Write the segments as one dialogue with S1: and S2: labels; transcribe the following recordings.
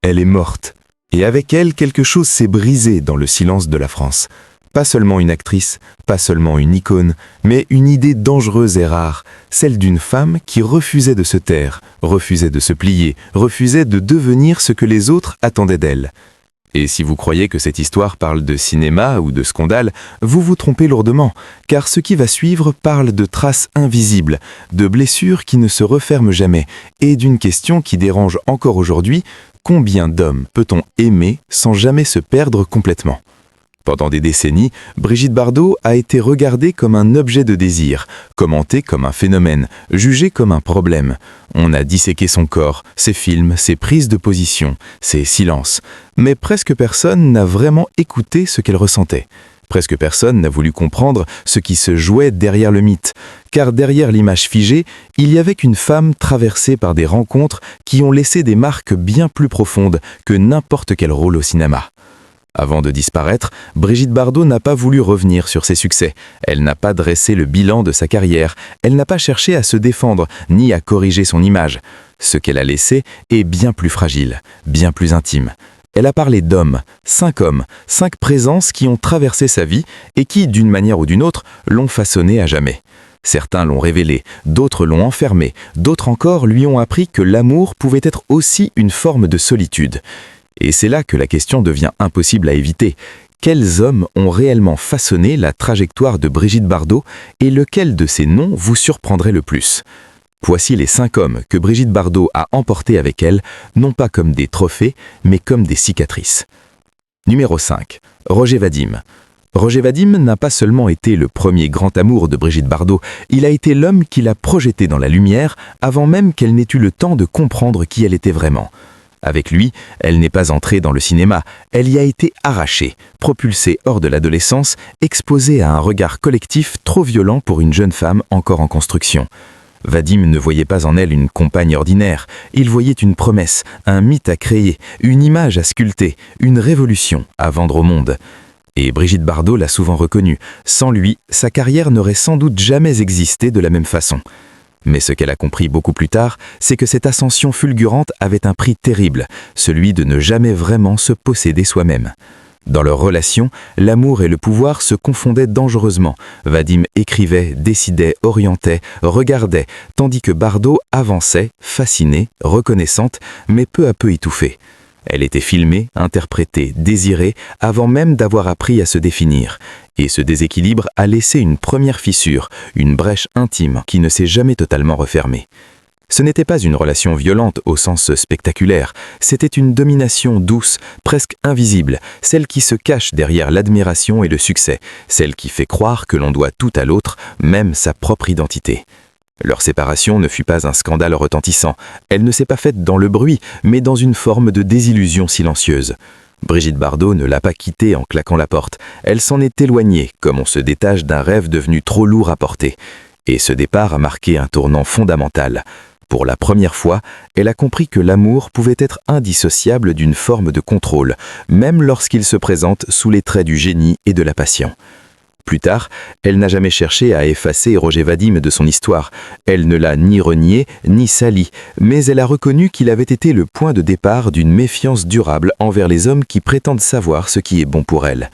S1: elle est morte. Et avec elle, quelque chose s'est brisé dans le silence de la France. Pas seulement une actrice, pas seulement une icône, mais une idée dangereuse et rare, celle d'une femme qui refusait de se taire, refusait de se plier, refusait de devenir ce que les autres attendaient d'elle. Et si vous croyez que cette histoire parle de cinéma ou de scandale, vous vous trompez lourdement, car ce qui va suivre parle de traces invisibles, de blessures qui ne se referment jamais, et d'une question qui dérange encore aujourd'hui: combien d'hommes peut-on aimer sans jamais se perdre complètement ? Pendant des décennies, Brigitte Bardot a été regardée comme un objet de désir, commentée comme un phénomène, jugée comme un problème. On a disséqué son corps, ses films, ses prises de position, ses silences. Mais presque personne n'a vraiment écouté ce qu'elle ressentait. Presque personne n'a voulu comprendre ce qui se jouait derrière le mythe. Car derrière l'image figée, il y avait une femme traversée par des rencontres qui ont laissé des marques bien plus profondes que n'importe quel rôle au cinéma. Avant de disparaître, Brigitte Bardot n'a pas voulu revenir sur ses succès. Elle n'a pas dressé le bilan de sa carrière. Elle n'a pas cherché à se défendre, ni à corriger son image. Ce qu'elle a laissé est bien plus fragile, bien plus intime. Elle a parlé d'hommes, 5 présences qui ont traversé sa vie et qui, d'une manière ou d'une autre, l'ont façonnée à jamais. Certains l'ont révélé, d'autres l'ont enfermé, d'autres encore lui ont appris que l'amour pouvait être aussi une forme de solitude. Et c'est là que la question devient impossible à éviter. Quels hommes ont réellement façonné la trajectoire de Brigitte Bardot et lequel de ces noms vous surprendrait le plus ? Voici les 5 hommes que Brigitte Bardot a emportés avec elle, non pas comme des trophées, mais comme des cicatrices. Numéro 5. Roger Vadim. Roger Vadim n'a pas seulement été le premier grand amour de Brigitte Bardot, il a été l'homme qui l'a projetée dans la lumière avant même qu'elle n'ait eu le temps de comprendre qui elle était vraiment. Avec lui, elle n'est pas entrée dans le cinéma, elle y a été arrachée, propulsée hors de l'adolescence, exposée à un regard collectif trop violent pour une jeune femme encore en construction. Vadim ne voyait pas en elle une compagne ordinaire, il voyait une promesse, un mythe à créer, une image à sculpter, une révolution à vendre au monde. Et Brigitte Bardot l'a souvent reconnu, sans lui, sa carrière n'aurait sans doute jamais existé de la même façon. Mais ce qu'elle a compris beaucoup plus tard, c'est que cette ascension fulgurante avait un prix terrible, celui de ne jamais vraiment se posséder soi-même. Dans leur relation, l'amour et le pouvoir se confondaient dangereusement. Vadim écrivait, décidait, orientait, regardait, tandis que Bardot avançait, fascinée, reconnaissante, mais peu à peu étouffée. Elle était filmée, interprétée, désirée, avant même d'avoir appris à se définir. Et ce déséquilibre a laissé une première fissure, une brèche intime qui ne s'est jamais totalement refermée. Ce n'était pas une relation violente au sens spectaculaire, c'était une domination douce, presque invisible, celle qui se cache derrière l'admiration et le succès, celle qui fait croire que l'on doit tout à l'autre, même sa propre identité. Leur séparation ne fut pas un scandale retentissant, elle ne s'est pas faite dans le bruit, mais dans une forme de désillusion silencieuse. Brigitte Bardot ne l'a pas quittée en claquant la porte, elle s'en est éloignée, comme on se détache d'un rêve devenu trop lourd à porter. Et ce départ a marqué un tournant fondamental. Pour la première fois, elle a compris que l'amour pouvait être indissociable d'une forme de contrôle, même lorsqu'il se présente sous les traits du génie et de la passion. Plus tard, elle n'a jamais cherché à effacer Roger Vadim de son histoire. Elle ne l'a ni renié, ni sali, mais elle a reconnu qu'il avait été le point de départ d'une méfiance durable envers les hommes qui prétendent savoir ce qui est bon pour elle.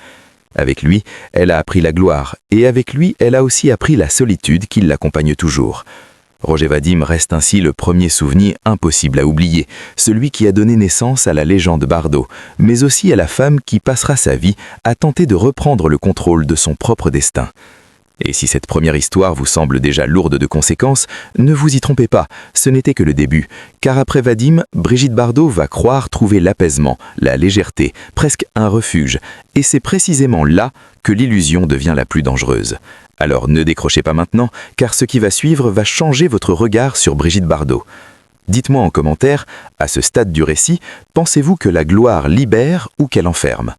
S1: Avec lui, elle a appris la gloire, et avec lui, elle a aussi appris la solitude qui l'accompagne toujours. Roger Vadim reste ainsi le premier souvenir impossible à oublier, celui qui a donné naissance à la légende Bardot, mais aussi à la femme qui passera sa vie à tenter de reprendre le contrôle de son propre destin. Et si cette première histoire vous semble déjà lourde de conséquences, ne vous y trompez pas, ce n'était que le début, car après Vadim, Brigitte Bardot va croire trouver l'apaisement, la légèreté, presque un refuge, et c'est précisément là que l'illusion devient la plus dangereuse. Alors ne décrochez pas maintenant, car ce qui va suivre va changer votre regard sur Brigitte Bardot. Dites-moi en commentaire, à ce stade du récit, pensez-vous que la gloire libère ou qu'elle enferme ?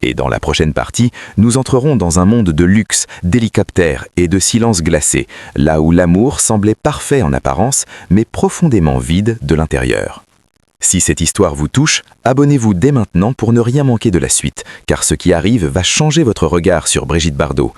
S1: Et dans la prochaine partie, nous entrerons dans un monde de luxe, d'hélicoptères et de silence glacé, là où l'amour semblait parfait en apparence, mais profondément vide de l'intérieur. Si cette histoire vous touche, abonnez-vous dès maintenant pour ne rien manquer de la suite, car ce qui arrive va changer votre regard sur Brigitte Bardot.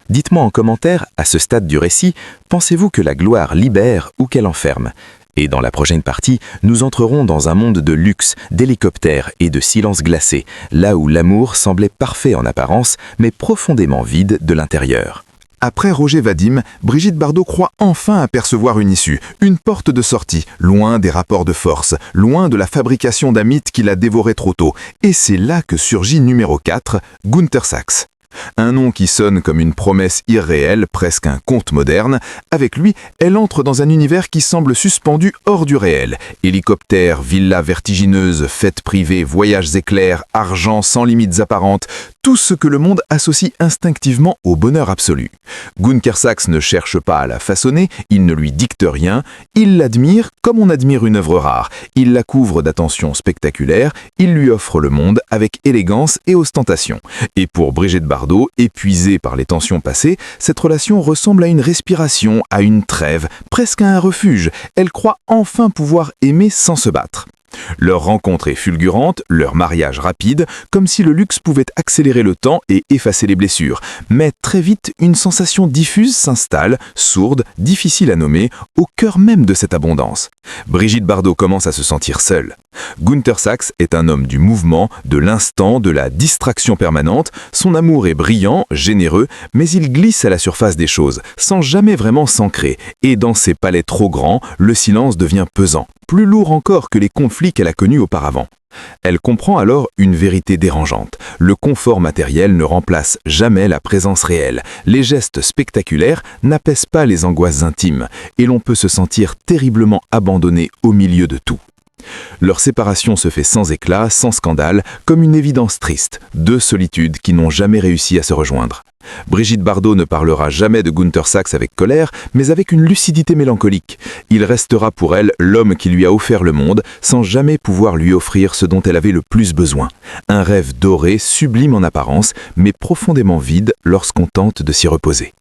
S1: Dites-moi en commentaire, à ce stade du récit, pensez-vous que la gloire libère ou qu'elle enferme ? Et dans la prochaine partie, nous entrerons dans un monde de luxe, d'hélicoptères et de silence glacé, là où l'amour semblait parfait en apparence, mais profondément vide de l'intérieur.
S2: Après Roger Vadim, Brigitte Bardot croit enfin apercevoir une issue, une porte de sortie, loin des rapports de force, loin de la fabrication d'un mythe qui l'a dévoré trop tôt. Et c'est là que surgit numéro 4, Gunther Sachs. Un nom qui sonne comme une promesse irréelle, presque un conte moderne. Avec lui, elle entre dans un univers qui semble suspendu hors du réel. Hélicoptères, villas vertigineuses, fêtes privées, voyages éclairs, argent sans limites apparentes, tout ce que le monde associe instinctivement au bonheur absolu. Gunther Sachs ne cherche pas à la façonner, il ne lui dicte rien, il l'admire comme on admire une œuvre rare. Il la couvre d'attentions spectaculaires, il lui offre le monde avec élégance et ostentation. Et pour Brigitte Bardot, épuisée par les tensions passées, cette relation ressemble à une respiration, à une trêve, presque à un refuge. Elle croit enfin pouvoir aimer sans se battre. Leur rencontre est fulgurante, leur mariage rapide, comme si le luxe pouvait accélérer le temps et effacer les blessures. Mais très vite, une sensation diffuse s'installe, sourde, difficile à nommer, au cœur même de cette abondance. Brigitte Bardot commence à se sentir seule. Gunther Sachs est un homme du mouvement, de l'instant, de la distraction permanente. Son amour est brillant, généreux, mais il glisse à la surface des choses, sans jamais vraiment s'ancrer. Et dans ses palais trop grands, le silence devient pesant, plus lourd encore que les conflits qu'elle a connus auparavant. Elle comprend alors une vérité dérangeante. Le confort matériel ne remplace jamais la présence réelle. Les gestes spectaculaires n'apaisent pas les angoisses intimes, et l'on peut se sentir terriblement abandonné au milieu de tout. Leur séparation se fait sans éclat, sans scandale, comme une évidence triste, deux solitudes qui n'ont jamais réussi à se rejoindre. Brigitte Bardot ne parlera jamais de Gunther Sachs avec colère, mais avec une lucidité mélancolique. Il restera pour elle l'homme qui lui a offert le monde, sans jamais pouvoir lui offrir ce dont elle avait le plus besoin. Un rêve doré, sublime en apparence, mais profondément vide lorsqu'on tente de s'y reposer.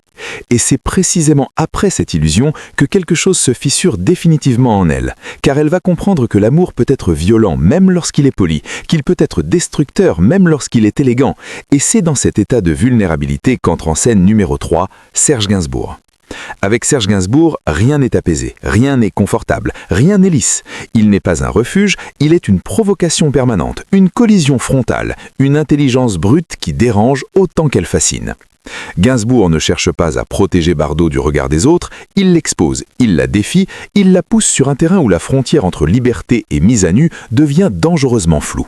S2: Et c'est précisément après cette illusion que quelque chose se fissure définitivement en elle, car elle va comprendre que l'amour peut être violent même lorsqu'il est poli, qu'il peut être destructeur même lorsqu'il est élégant, et c'est dans cet état de vulnérabilité qu'entre en scène numéro 3, Serge Gainsbourg. Avec Serge Gainsbourg, rien n'est apaisé, rien n'est confortable, rien n'est lisse. Il n'est pas un refuge, il est une provocation permanente, une collision frontale, une intelligence brute qui dérange autant qu'elle fascine. Gainsbourg ne cherche pas à protéger Bardot du regard des autres, il l'expose, il la défie, il la pousse sur un terrain où la frontière entre liberté et mise à nu devient dangereusement floue.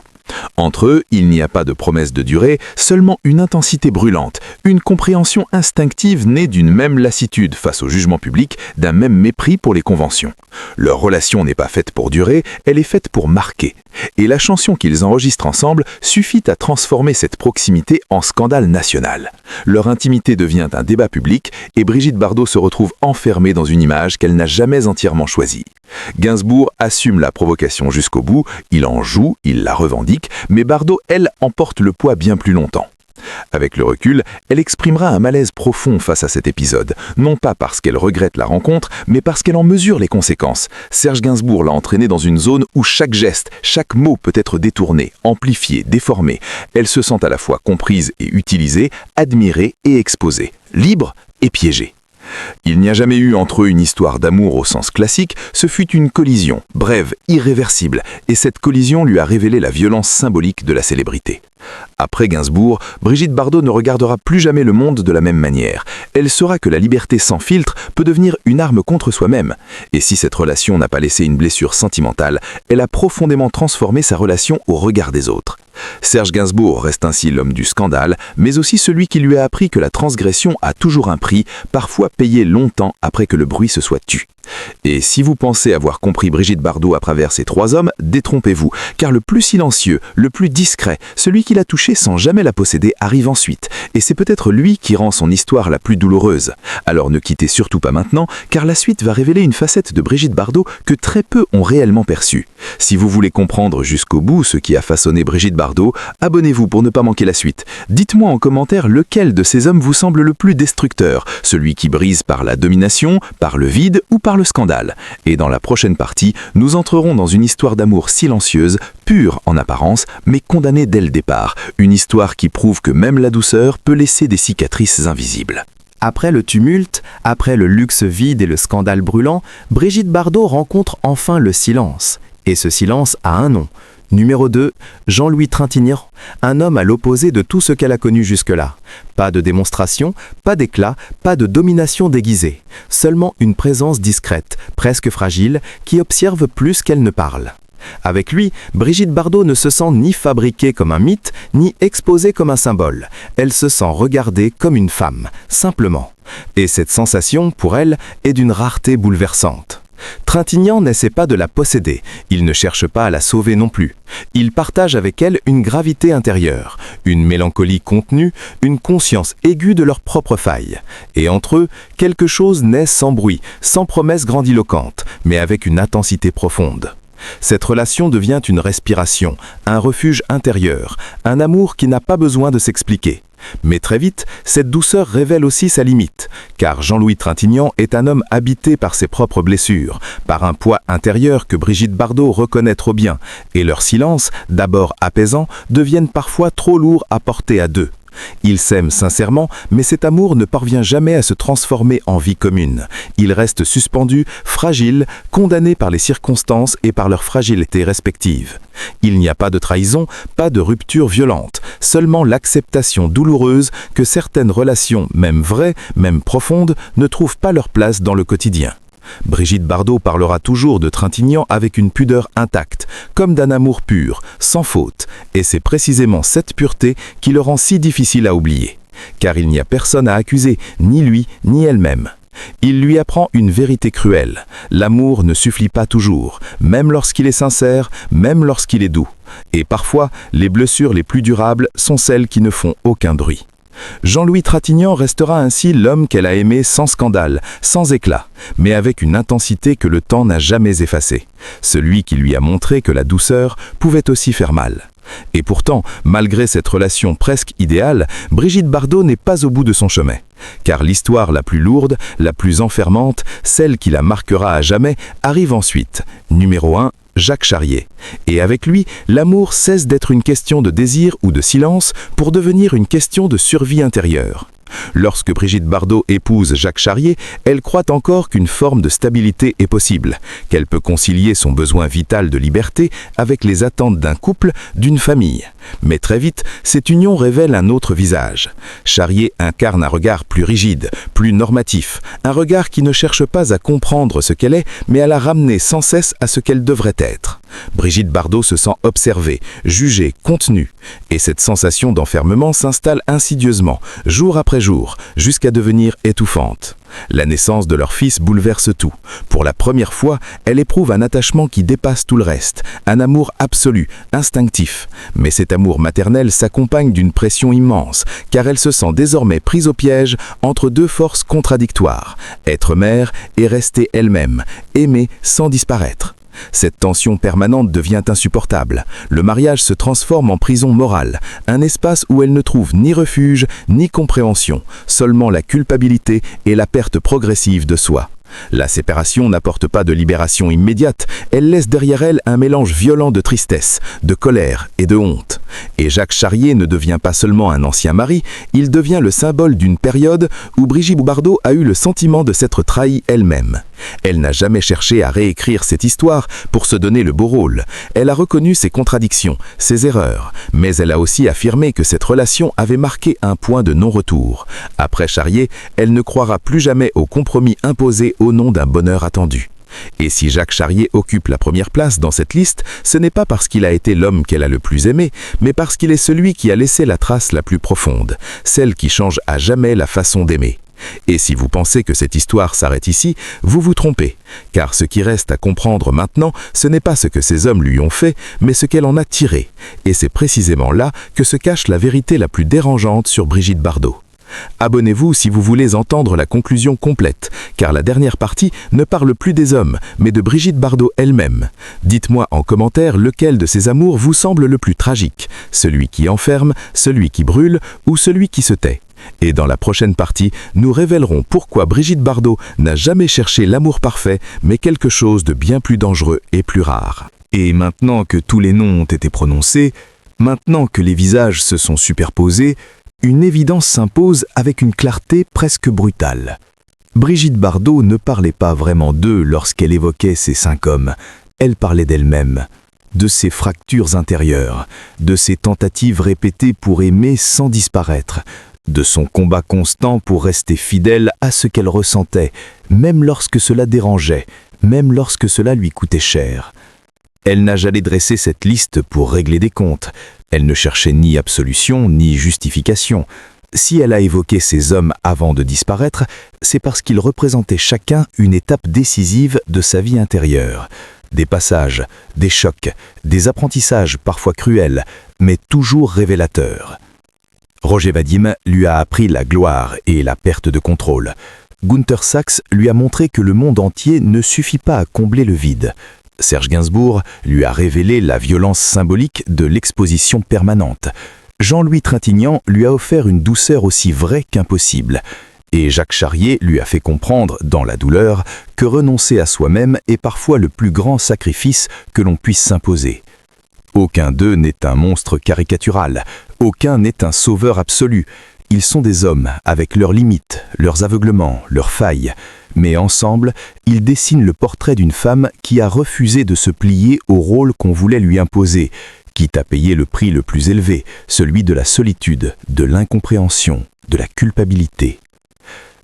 S2: Entre eux, il n'y a pas de promesse de durée, seulement une intensité brûlante, une compréhension instinctive née d'une même lassitude face au jugement public, d'un même mépris pour les conventions. Leur relation n'est pas faite pour durer, elle est faite pour marquer. Et la chanson qu'ils enregistrent ensemble suffit à transformer cette proximité en scandale national. Leur intimité devient un débat public et Brigitte Bardot se retrouve enfermée dans une image qu'elle n'a jamais entièrement choisie. Gainsbourg assume la provocation jusqu'au bout, il en joue, il la revendique, mais Bardot, elle, emporte le poids bien plus longtemps. Avec le recul, elle exprimera un malaise profond face à cet épisode, non pas parce qu'elle regrette la rencontre, mais parce qu'elle en mesure les conséquences. Serge Gainsbourg l'a entraînée dans une zone où chaque geste, chaque mot peut être détourné, amplifié, déformé. Elle se sent à la fois comprise et utilisée, admirée et exposée, libre et piégée. Il n'y a jamais eu entre eux une histoire d'amour au sens classique, ce fut une collision, brève, irréversible, et cette collision lui a révélé la violence symbolique de la célébrité. Après Gainsbourg, Brigitte Bardot ne regardera plus jamais le monde de la même manière. Elle saura que la liberté sans filtre peut devenir une arme contre soi-même. Et si cette relation n'a pas laissé une blessure sentimentale, elle a profondément transformé sa relation au regard des autres. Serge Gainsbourg reste ainsi l'homme du scandale, mais aussi celui qui lui a appris que la transgression a toujours un prix, parfois payé longtemps après que le bruit se soit tu. Et si vous pensez avoir compris Brigitte Bardot à travers ces trois hommes, détrompez-vous, car le plus silencieux, le plus discret, celui qui l'a touchée sans jamais la posséder arrive ensuite, et c'est peut-être lui qui rend son histoire la plus douloureuse. Alors ne quittez surtout pas maintenant, car la suite va révéler une facette de Brigitte Bardot que très peu ont réellement perçue. Si vous voulez comprendre jusqu'au bout ce qui a façonné Brigitte Bardot, abonnez-vous pour ne pas manquer la suite. Dites-moi en commentaire lequel de ces hommes vous semble le plus destructeur, celui qui brise par la domination, par le vide ou par le scandale. Et dans la prochaine partie, nous entrerons dans une histoire d'amour silencieuse, pure en apparence, mais condamnée dès le départ. Une histoire qui prouve que même la douceur peut laisser des cicatrices invisibles.
S3: Après le tumulte, après le luxe vide et le scandale brûlant, Brigitte Bardot rencontre enfin le silence. Et ce silence a un nom. Numéro 2, Jean-Louis Trintignant, un homme à l'opposé de tout ce qu'elle a connu jusque-là. Pas de démonstration, pas d'éclat, pas de domination déguisée. Seulement une présence discrète, presque fragile, qui observe plus qu'elle ne parle. Avec lui, Brigitte Bardot ne se sent ni fabriquée comme un mythe, ni exposée comme un symbole. Elle se sent regardée comme une femme, simplement. Et cette sensation, pour elle, est d'une rareté bouleversante. Trintignant n'essaie pas de la posséder, il ne cherche pas à la sauver non plus. Il partage avec elle une gravité intérieure, une mélancolie contenue, une conscience aiguë de leurs propres failles. Et entre eux, quelque chose naît sans bruit, sans promesse grandiloquente, mais avec une intensité profonde. Cette relation devient une respiration, un refuge intérieur, un amour qui n'a pas besoin de s'expliquer. Mais très vite, cette douceur révèle aussi sa limite, car Jean-Louis Trintignant est un homme habité par ses propres blessures, par un poids intérieur que Brigitte Bardot reconnaît trop bien, et leurs silences, d'abord apaisants, deviennent parfois trop lourds à porter à deux. Ils s'aiment sincèrement, mais cet amour ne parvient jamais à se transformer en vie commune. Il reste suspendu, fragile, condamné par les circonstances et par leur fragilité respective. Il n'y a pas de trahison, pas de rupture violente, seulement l'acceptation douloureuse que certaines relations, même vraies, même profondes, ne trouvent pas leur place dans le quotidien. Brigitte Bardot parlera toujours de Trintignant avec une pudeur intacte, comme d'un amour pur, sans faute, et c'est précisément cette pureté qui le rend si difficile à oublier. Car il n'y a personne à accuser, ni lui, ni elle-même. Il lui apprend une vérité cruelle. L'amour ne suffit pas toujours, même lorsqu'il est sincère, même lorsqu'il est doux. Et parfois, les blessures les plus durables sont celles qui ne font aucun bruit. Jean-Louis Trintignant restera ainsi l'homme qu'elle a aimé sans scandale, sans éclat, mais avec une intensité que le temps n'a jamais effacée. Celui qui lui a montré que la douceur pouvait aussi faire mal. Et pourtant, malgré cette relation presque idéale, Brigitte Bardot n'est pas au bout de son chemin. Car l'histoire la plus lourde, la plus enfermante, celle qui la marquera à jamais, arrive ensuite. Numéro 1, Jacques Charrier. Et avec lui, l'amour cesse d'être une question de désir ou de silence pour devenir une question de survie intérieure. Lorsque Brigitte Bardot épouse Jacques Charrier, elle croit encore qu'une forme de stabilité est possible, qu'elle peut concilier son besoin vital de liberté avec les attentes d'un couple, d'une famille. Mais très vite, cette union révèle un autre visage. Charrier incarne un regard plus rigide, plus normatif, un regard qui ne cherche pas à comprendre ce qu'elle est, mais à la ramener sans cesse à ce qu'elle devrait être. Brigitte Bardot se sent observée, jugée, contenue. Et cette sensation d'enfermement s'installe insidieusement, jour après jour, jusqu'à devenir étouffante. La naissance de leur fils bouleverse tout. Pour la première fois, elle éprouve un attachement qui dépasse tout le reste, un amour absolu, instinctif. Mais cet amour maternel s'accompagne d'une pression immense, car elle se sent désormais prise au piège entre deux forces contradictoires, être mère et rester elle-même, aimer sans disparaître. Cette tension permanente devient insupportable. Le mariage se transforme en prison morale, un espace où elle ne trouve ni refuge, ni compréhension, seulement la culpabilité et la perte progressive de soi. La séparation n'apporte pas de libération immédiate, elle laisse derrière elle un mélange violent de tristesse, de colère et de honte. Et Jacques Charrier ne devient pas seulement un ancien mari, il devient le symbole d'une période où Brigitte Bardot a eu le sentiment de s'être trahie elle-même. Elle n'a jamais cherché à réécrire cette histoire pour se donner le beau rôle. Elle a reconnu ses contradictions, ses erreurs, mais elle a aussi affirmé que cette relation avait marqué un point de non-retour. Après Charrier, elle ne croira plus jamais au compromis imposé au nom d'un bonheur attendu. Et si Jacques Charrier occupe la première place dans cette liste, ce n'est pas parce qu'il a été l'homme qu'elle a le plus aimé, mais parce qu'il est celui qui a laissé la trace la plus profonde, celle qui change à jamais la façon d'aimer. Et si vous pensez que cette histoire s'arrête ici, vous vous trompez, car ce qui reste à comprendre maintenant, ce n'est pas ce que ces hommes lui ont fait, mais ce qu'elle en a tiré. Et c'est précisément là que se cache la vérité la plus dérangeante sur Brigitte Bardot. Abonnez-vous si vous voulez entendre la conclusion complète, car la dernière partie ne parle plus des hommes, mais de Brigitte Bardot elle-même. Dites-moi en commentaire lequel de ces amours vous semble le plus tragique, celui qui enferme, celui qui brûle ou celui qui se tait. Et dans la prochaine partie, nous révélerons pourquoi Brigitte Bardot n'a jamais cherché l'amour parfait, mais quelque chose de bien plus dangereux et plus rare.
S4: Et maintenant que tous les noms ont été prononcés, maintenant que les visages se sont superposés,
S3: une évidence s'impose avec une clarté presque brutale. Brigitte Bardot ne parlait pas vraiment d'eux lorsqu'elle évoquait ces 5 hommes. Elle parlait d'elle-même, de ses fractures intérieures, de ses tentatives répétées pour aimer sans disparaître, de son combat constant pour rester fidèle à ce qu'elle ressentait, même lorsque cela dérangeait, même lorsque cela lui coûtait cher. Elle n'a jamais dressé cette liste pour régler des comptes. Elle ne cherchait ni absolution ni justification. Si elle a évoqué ces hommes avant de disparaître, c'est parce qu'ils représentaient chacun une étape décisive de sa vie intérieure. Des passages, des chocs, des apprentissages parfois cruels, mais toujours révélateurs. Roger Vadim lui a appris la gloire et la perte de contrôle. Gunther Sachs lui a montré que le monde entier ne suffit pas à combler le vide. Serge Gainsbourg lui a révélé la violence symbolique de l'exposition permanente. Jean-Louis Trintignant lui a offert une douceur aussi vraie qu'impossible. Et Jacques Charrier lui a fait comprendre, dans la douleur, que renoncer à soi-même est parfois le plus grand sacrifice que l'on puisse s'imposer. Aucun d'eux n'est un monstre caricatural, aucun n'est un sauveur absolu. Ils sont des hommes, avec leurs limites, leurs aveuglements, leurs failles. Mais ensemble, ils dessinent le portrait d'une femme qui a refusé de se plier au rôle qu'on voulait lui imposer, quitte à payer le prix le plus élevé, celui de la solitude, de l'incompréhension, de la culpabilité.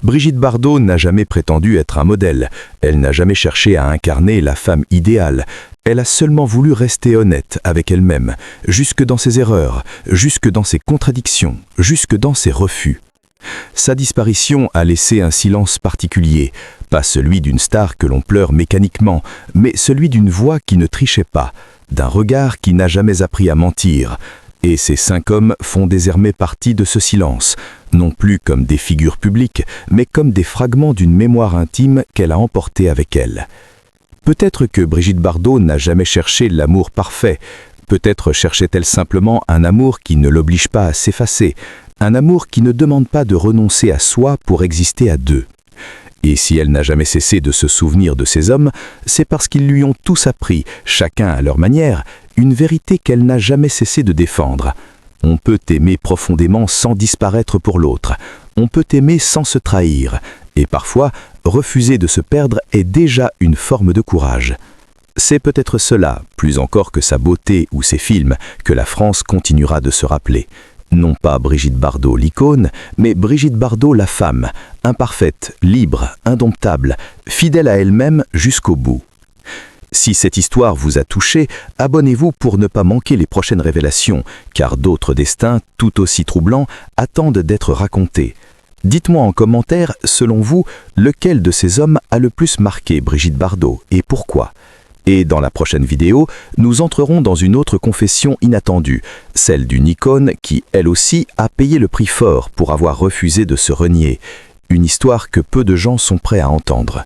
S3: Brigitte Bardot n'a jamais prétendu être un modèle, elle n'a jamais cherché à incarner la femme idéale, elle a seulement voulu rester honnête avec elle-même, jusque dans ses erreurs, jusque dans ses contradictions, jusque dans ses refus. Sa disparition a laissé un silence particulier, pas celui d'une star que l'on pleure mécaniquement, mais celui d'une voix qui ne trichait pas, d'un regard qui n'a jamais appris à mentir. Et ces 5 hommes font désormais partie de ce silence, non plus comme des figures publiques, mais comme des fragments d'une mémoire intime qu'elle a emportée avec elle. Peut-être que Brigitte Bardot n'a jamais cherché l'amour parfait, peut-être cherchait-elle simplement un amour qui ne l'oblige pas à s'effacer, un amour qui ne demande pas de renoncer à soi pour exister à deux. Et si elle n'a jamais cessé de se souvenir de ces hommes, c'est parce qu'ils lui ont tous appris, chacun à leur manière, une vérité qu'elle n'a jamais cessé de défendre. On peut aimer profondément sans disparaître pour l'autre. On peut aimer sans se trahir. Et parfois, refuser de se perdre est déjà une forme de courage. C'est peut-être cela, plus encore que sa beauté ou ses films, que la France continuera de se rappeler. Non pas Brigitte Bardot l'icône, mais Brigitte Bardot la femme, imparfaite, libre, indomptable, fidèle à elle-même jusqu'au bout. Si cette histoire vous a touché, abonnez-vous pour ne pas manquer les prochaines révélations, car d'autres destins, tout aussi troublants, attendent d'être racontés. Dites-moi en commentaire, selon vous, lequel de ces hommes a le plus marqué Brigitte Bardot et pourquoi ? Et dans la prochaine vidéo, nous entrerons dans une autre confession inattendue, celle d'une icône qui, elle aussi, a payé le prix fort pour avoir refusé de se renier. Une histoire que peu de gens sont prêts à entendre.